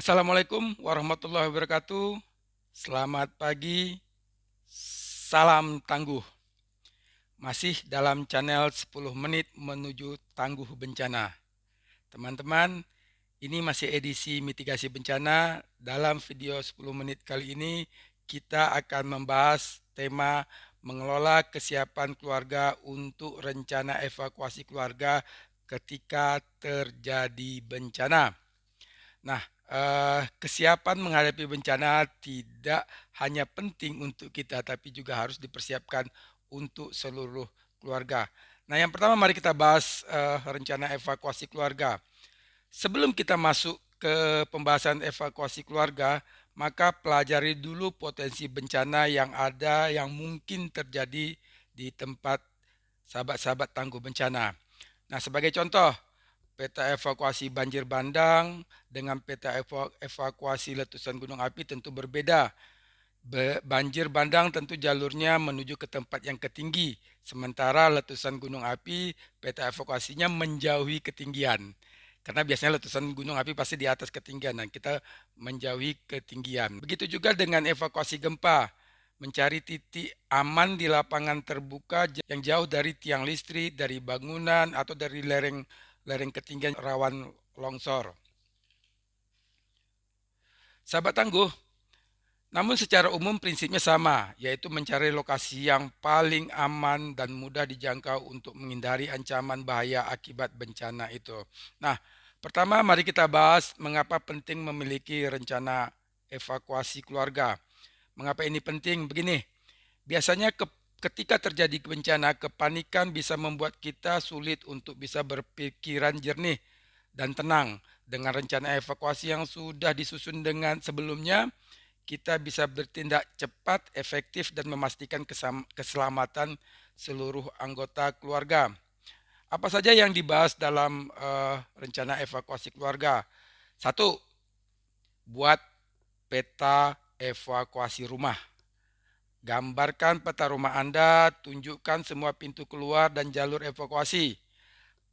Assalamualaikum warahmatullahi wabarakatuh. Selamat pagi, salam tangguh. Masih dalam channel 10 menit menuju tangguh bencana. Teman-teman, ini masih edisi mitigasi bencana. Dalam video 10 menit kali ini, kita akan membahas tema mengelola kesiapan keluarga untuk rencana evakuasi keluarga ketika terjadi bencana. Nah, kesiapan menghadapi bencana tidak hanya penting untuk kita, tapi juga harus dipersiapkan untuk seluruh keluarga. Nah, yang pertama mari kita bahas rencana evakuasi keluarga. Sebelum kita masuk ke pembahasan evakuasi keluarga, maka pelajari dulu potensi bencana yang ada yang mungkin terjadi di tempat sahabat-sahabat tangguh bencana. Nah, sebagai contoh, peta evakuasi banjir bandang dengan peta evakuasi letusan gunung api tentu berbeda. Banjir bandang tentu jalurnya menuju ke tempat yang ketinggi, sementara letusan gunung api peta evakuasinya menjauhi ketinggian. Karena biasanya letusan gunung api pasti di atas ketinggian, dan kita menjauhi ketinggian. Begitu juga dengan evakuasi gempa, mencari titik aman di lapangan terbuka yang jauh dari tiang listrik, dari bangunan, atau dari lereng ketinggian rawan longsor. Sahabat tangguh, namun secara umum prinsipnya sama, yaitu mencari lokasi yang paling aman dan mudah dijangkau untuk menghindari ancaman bahaya akibat bencana itu. Nah, pertama mari kita bahas mengapa penting memiliki rencana evakuasi keluarga. Mengapa ini penting? Begini, biasanya ketika terjadi bencana, kepanikan bisa membuat kita sulit untuk bisa berpikiran jernih dan tenang. Dengan rencana evakuasi yang sudah disusun dengan sebelumnya, kita bisa bertindak cepat, efektif, dan memastikan keselamatan seluruh anggota keluarga. Apa saja yang dibahas dalam rencana evakuasi keluarga? Satu, buat peta evakuasi rumah. Gambarkan peta rumah Anda, tunjukkan semua pintu keluar dan jalur evakuasi.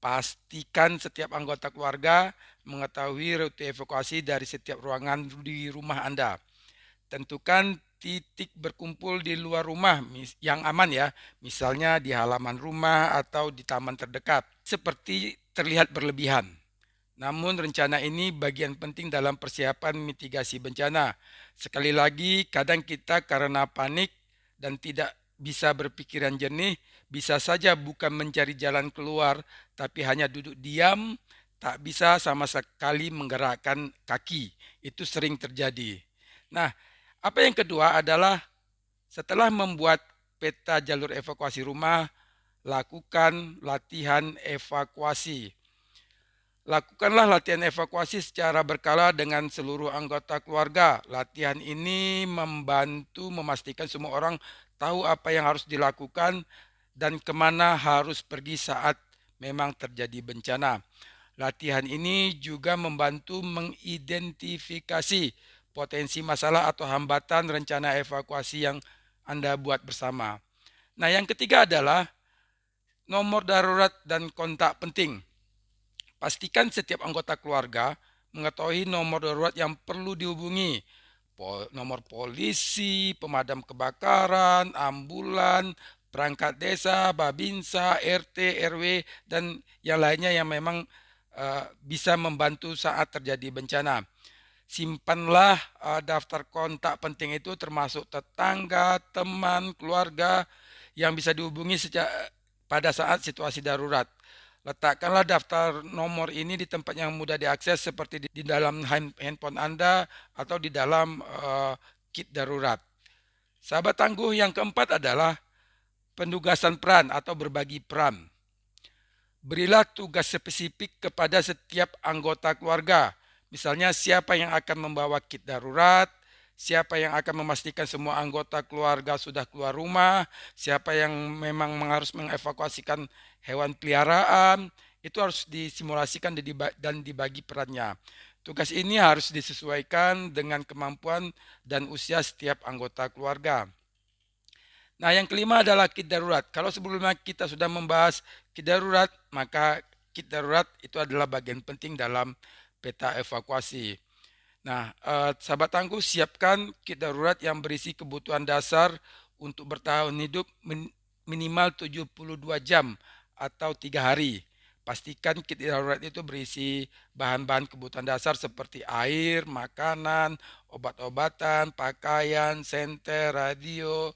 Pastikan setiap anggota keluarga mengetahui rute evakuasi dari setiap ruangan di rumah Anda. Tentukan titik berkumpul di luar rumah yang aman ya, misalnya di halaman rumah atau di taman terdekat. Seperti terlihat berlebihan. Namun rencana ini bagian penting dalam persiapan mitigasi bencana. Sekali lagi, kadang kita karena panik dan tidak bisa berpikiran jernih, bisa saja bukan mencari jalan keluar, tapi hanya duduk diam, tak bisa sama sekali menggerakkan kaki. Itu sering terjadi. Nah, apa yang kedua adalah setelah membuat peta jalur evakuasi rumah, lakukan latihan evakuasi. Lakukanlah latihan evakuasi secara berkala dengan seluruh anggota keluarga. Latihan ini membantu memastikan semua orang tahu apa yang harus dilakukan dan kemana harus pergi saat memang terjadi bencana. Latihan ini juga membantu mengidentifikasi potensi masalah atau hambatan rencana evakuasi yang Anda buat bersama. Nah, yang ketiga adalah nomor darurat dan kontak penting. Pastikan setiap anggota keluarga mengetahui nomor darurat yang perlu dihubungi. Nomor polisi, pemadam kebakaran, ambulan, perangkat desa, babinsa, RT, RW, dan yang lainnya yang memang bisa membantu saat terjadi bencana. Simpanlah daftar kontak penting itu termasuk tetangga, teman, keluarga yang bisa dihubungi pada saat situasi darurat. Letakkanlah daftar nomor ini di tempat yang mudah diakses seperti di dalam handphone Anda atau di dalam kit darurat. Sahabat tangguh, yang keempat adalah penugasan peran atau berbagi peran. Berilah tugas spesifik kepada setiap anggota keluarga. Misalnya siapa yang akan membawa kit darurat, siapa yang akan memastikan semua anggota keluarga sudah keluar rumah, siapa yang memang harus mengevakuasikan hewan peliharaan, itu harus disimulasikan dan dibagi perannya. Tugas ini harus disesuaikan dengan kemampuan dan usia setiap anggota keluarga. Nah, yang kelima adalah kit darurat. Kalau sebelumnya kita sudah membahas kit darurat, maka kit darurat itu adalah bagian penting dalam peta evakuasi. Nah, sahabat tangguh, siapkan kit darurat yang berisi kebutuhan dasar untuk bertahan hidup minimal 72 jam atau 3 hari. Pastikan kit darurat itu berisi bahan-bahan kebutuhan dasar seperti air, makanan, obat-obatan, pakaian, senter, radio,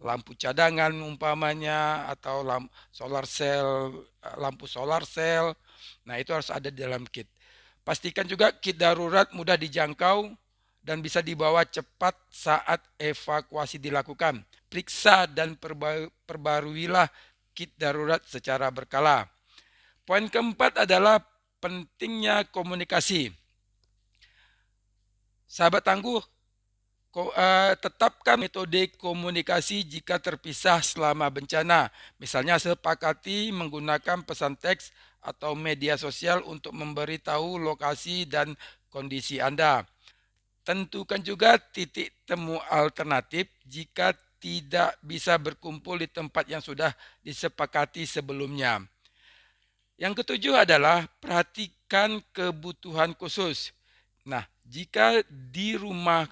lampu cadangan umpamanya, atau lampu solar cell. Nah, itu harus ada di dalam kit. Pastikan juga kit darurat mudah dijangkau dan bisa dibawa cepat saat evakuasi dilakukan. Periksa dan perbaruilah kit darurat secara berkala. Poin keempat adalah pentingnya komunikasi. Sahabat tangguh, tetapkan metode komunikasi jika terpisah selama bencana. Misalnya sepakati menggunakan pesan teks atau media sosial untuk memberitahu lokasi dan kondisi Anda. Tentukan juga titik temu alternatif jika tidak bisa berkumpul di tempat yang sudah disepakati sebelumnya. Yang ketujuh adalah perhatikan kebutuhan khusus. Nah, jika di rumah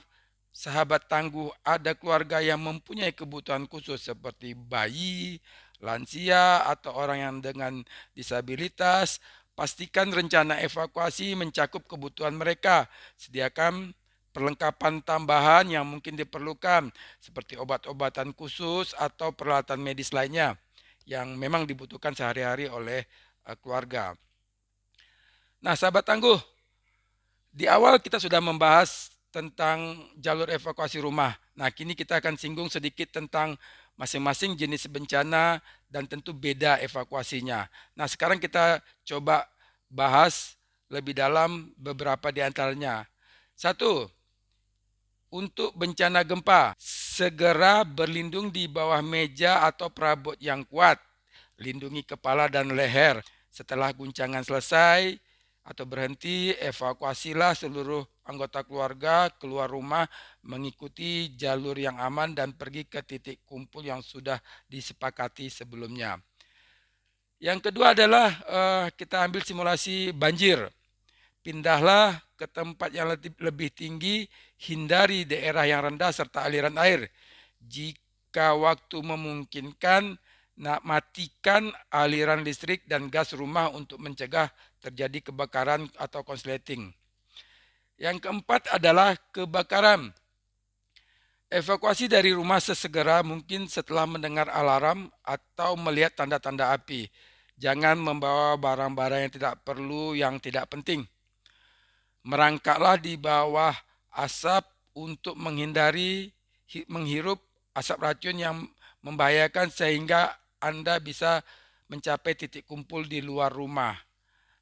sahabat tangguh ada keluarga yang mempunyai kebutuhan khusus seperti bayi, lansia, atau orang yang dengan disabilitas, pastikan rencana evakuasi mencakup kebutuhan mereka. Sediakan perlengkapan tambahan yang mungkin diperlukan seperti obat-obatan khusus atau peralatan medis lainnya yang memang dibutuhkan sehari-hari oleh keluarga. Nah, sahabat tangguh, di awal kita sudah membahas tentang jalur evakuasi rumah. Nah, kini kita akan singgung sedikit tentang masing-masing jenis bencana dan tentu beda evakuasinya. Nah, sekarang kita coba bahas lebih dalam beberapa di antaranya. Satu, untuk bencana gempa, segera berlindung di bawah meja atau perabot yang kuat. Lindungi kepala dan leher. Setelah guncangan selesai atau berhenti, evakuasilah seluruh anggota keluarga keluar rumah mengikuti jalur yang aman dan pergi ke titik kumpul yang sudah disepakati sebelumnya. Yang kedua adalah kita ambil simulasi banjir. Pindahlah ke tempat yang lebih tinggi, hindari daerah yang rendah serta aliran air. Jika waktu memungkinkan, matikan aliran listrik dan gas rumah untuk mencegah terjadi kebakaran atau konsleting. Yang keempat adalah kebakaran. Evakuasi dari rumah sesegera mungkin setelah mendengar alarm atau melihat tanda-tanda api. Jangan membawa barang-barang yang tidak perlu, yang tidak penting. Merangkaklah di bawah asap untuk menghindari menghirup asap racun yang membahayakan sehingga Anda bisa mencapai titik kumpul di luar rumah.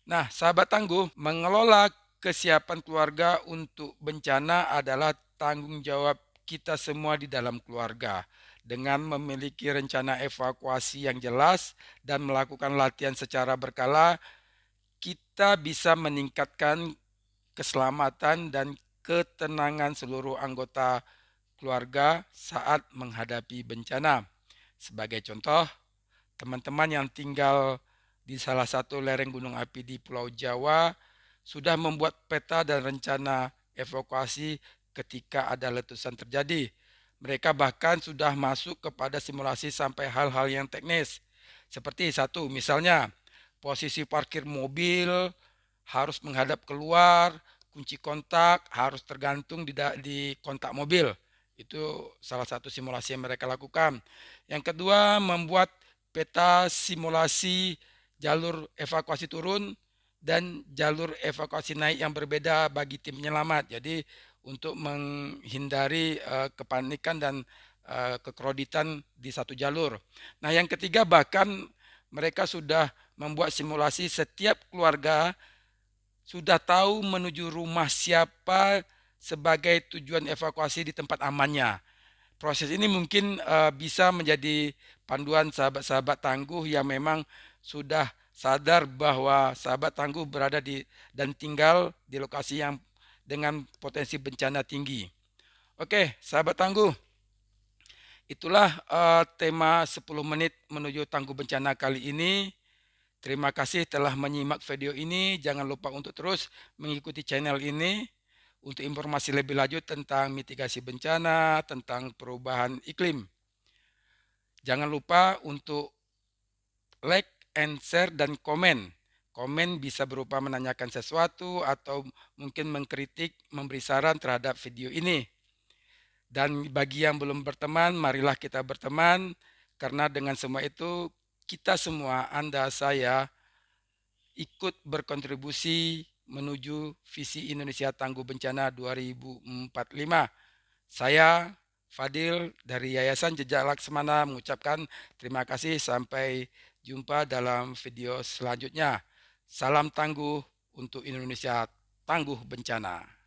Nah, sahabat tangguh, mengelola kesiapan keluarga untuk bencana adalah tanggung jawab kita semua di dalam keluarga. Dengan memiliki rencana evakuasi yang jelas dan melakukan latihan secara berkala, kita bisa meningkatkan keselamatan dan ketenangan seluruh anggota keluarga saat menghadapi bencana. Sebagai contoh, teman-teman yang tinggal di salah satu lereng gunung api di Pulau Jawa sudah membuat peta dan rencana evakuasi ketika ada letusan terjadi. Mereka bahkan sudah masuk kepada simulasi sampai hal-hal yang teknis. Seperti satu, misalnya posisi parkir mobil harus menghadap keluar, kunci kontak harus tergantung di kontak mobil. Itu salah satu simulasi yang mereka lakukan. Yang kedua, membuat peta simulasi jalur evakuasi turun dan jalur evakuasi naik yang berbeda bagi tim penyelamat. Jadi untuk menghindari kepanikan dan kekroditan di satu jalur. Nah, yang ketiga, bahkan mereka sudah membuat simulasi setiap keluarga sudah tahu menuju rumah siapa sebagai tujuan evakuasi di tempat amannya. Proses ini mungkin bisa menjadi panduan sahabat-sahabat tangguh yang memang sudah sadar bahwa sahabat tangguh berada di dan tinggal di lokasi yang dengan potensi bencana tinggi. Oke, sahabat tangguh, itulah tema 10 menit menuju tangguh bencana kali ini. Terima kasih telah menyimak video ini. Jangan lupa untuk terus mengikuti channel ini untuk informasi lebih lanjut tentang mitigasi bencana, tentang perubahan iklim. Jangan lupa untuk like and share dan komen. Komen bisa berupa menanyakan sesuatu atau mungkin mengkritik, memberi saran terhadap video ini. Dan bagi yang belum berteman, marilah kita berteman, karena dengan semua itu kita semua, Anda, saya, ikut berkontribusi menuju visi Indonesia Tangguh Bencana 2045. Saya Fadil dari Yayasan Jejak Laksmana mengucapkan terima kasih, sampai jumpa dalam video selanjutnya. Salam tangguh untuk Indonesia Tangguh Bencana.